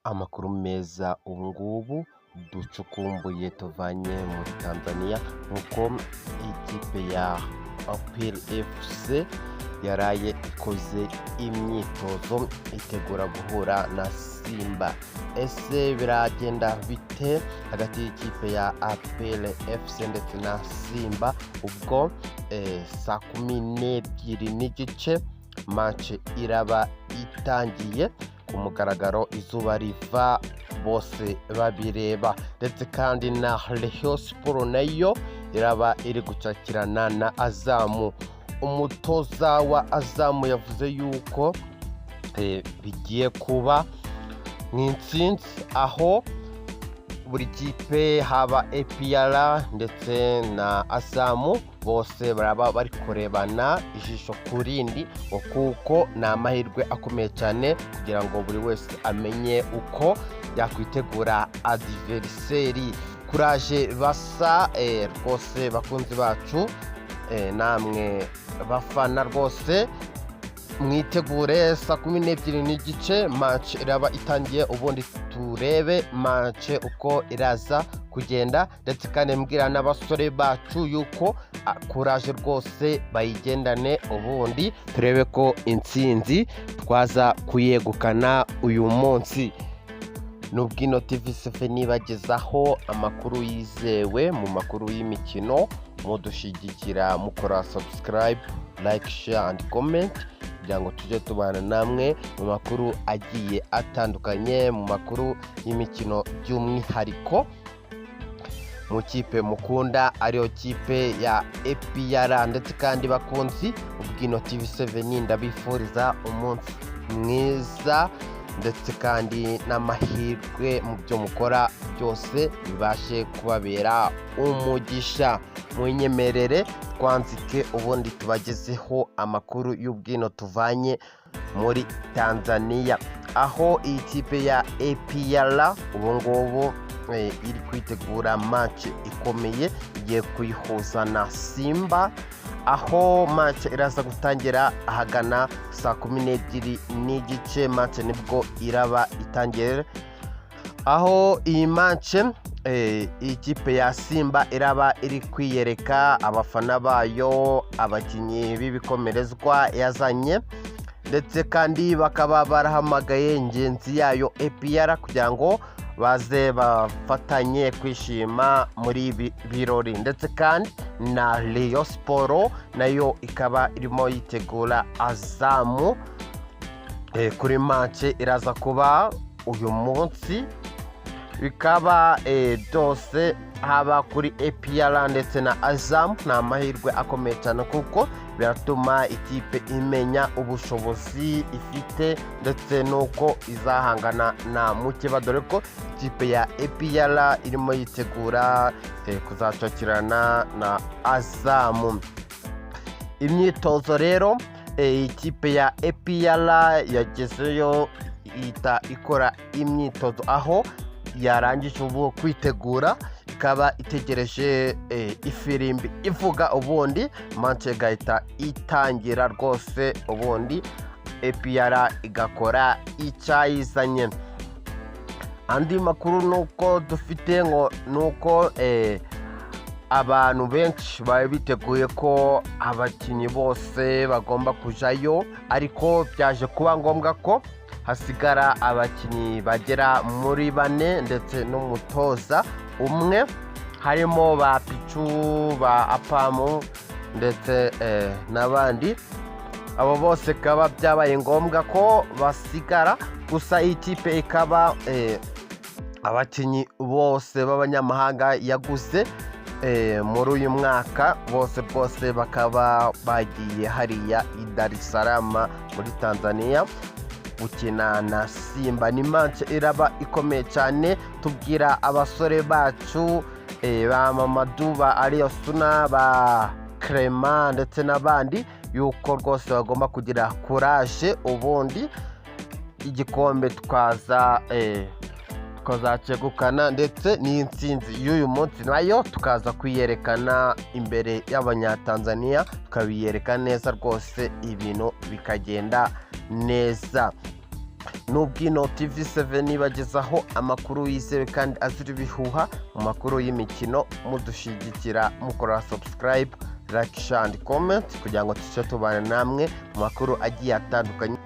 Amakuru meza ubungubu ducukumbuye tuvanye muri Tanzania nkuko ikipe ya APR yaraye ikoze imyitozo itegura guhura na Simba. Ese biragenda bite hagati y'ikipe ya APR ndetse na Simba ubwo saa 12:30 match iraba itangiye ku mugaragaro, izuba riva bose babireba, ndetse kandi na Rayon Sport nayo iraba iri gucakirana na Azamu. Umutoza wa Azamu yavuze yuko bigiye kuba nk'intsinzi, aho buri kipe haba APR ndetse na Azamu bose baraba bari kurebana ijisho kurindi, kuko ni amahirwe akomeye cyane kugira ngo buri wese amenye uko yakwitegura adversary. Kuraje basa rwose bakunzi bacu, namwe bafana rwose mwitegure saa 12:30 match iraba itangiye, ubundi turebe match uko iraza kugenda, ndetse kandi mbwira n'abasore bacu yuko kuraje rwose bayigendane, ubundi turebe ko intsinzi twaza kuyegukana uyu munsi. Nubwino TV7 nibagezaho amakuru yizewe mu makuru y'imikino, mudushigikira mukora subscribe, like, share and comment kugira ngo tujye tubana namwe mu makuru agiye atandukanye, mu makuru y'imikino by'umwihariko mu kipe mukunda ariyo kipe ya APR. Ndetse kandi bakunzi ubwino TV7 ndabifuriza umunsi mwiza, ndetse kandi n'amahirwe mu byo mukora byose bibashe kubabera umugisha. Munyemerere twanzike ubundi tubagezeho amakuru y'ubwino tuvanye muri Tanzania, aho iyi kipe ya APR ubungubu iri kwitegura match ikomeye igiye kuyihuza na Simba, aho match iraza gutangira ahagana saa 12:30 match nibwo iraba itangiye, aho iyi match ikipe ya Simba iraba iri kwiyereka abafana bayo abakinyi b'ibikomerezwa yazanye, ndetse kandi bakaba barahamagaye ingenzi yayo APR kugira ngo baze bafatanye kwishima muri birori. Ndetse kandi na Rayon Sport nayo ikaba irimo yitegura Azamu kuri match iraza kuba uyu munsi. Bikaba byose haba kuri APR ndetse na Azamu ni amahirwe akomeye cyane, kuko biratuma ikipe imenya ubushobozi ifite ndetse nuko izahangana na Mukeba, dore ko ikipe ya APR irimo yitegura kuzacakirana na Azamu. Imyitozo rero ikipe ya APR yagezeyo ita ikora imyitozo, aho yarangije ubu kwitegura, ikaba itegereje ifirimbi ivuga, ubundi match igahita itangira rwose, ubundi APR igakora icyayizanye. Andi makuru nuko dufite ngo nuko abantu benshi bari biteguye ko abakinyi bose bagomba kujayo, ariko byaje kuba ngombwa ko hasigara abakinyi bagera muri 4 ndetse n'umutoza umwe, harimo ba Pichu, ba Apamu ndetse n'abandi. Abo bose kaba byabaye ngombwa ko basigara, gusa ikipe ikaba abakinyi bose b'abanyamahanga yaguze muri uyu mwaka bose bakaba bagiye hariya i Dar es Salaam muri Tanzania gukina na Simba. Ni match iraba ikomeye cyane, tubwira abasore bacu ba Mamadou, ba Aliyosuna, ba Clement ndetse n'abandi yuko rwose bagomba kugira courage, ubundi igikombe tukazacegukana, ndetse n'intsinzi y'uyu munsi nayo tukaza kwiyerekana imbere y'abanyatanzania, tukabiyereka neza rwose ibintu bikagenda neza. n'ubwino TV7 ibagezaho amakuru yizewe kandi azira ibihuha mu makuru y'imikino, mudushigikira mukora subscribe, like, share and comment kugira ngo tuce tubana namwe mu makuru agiye atandukanye.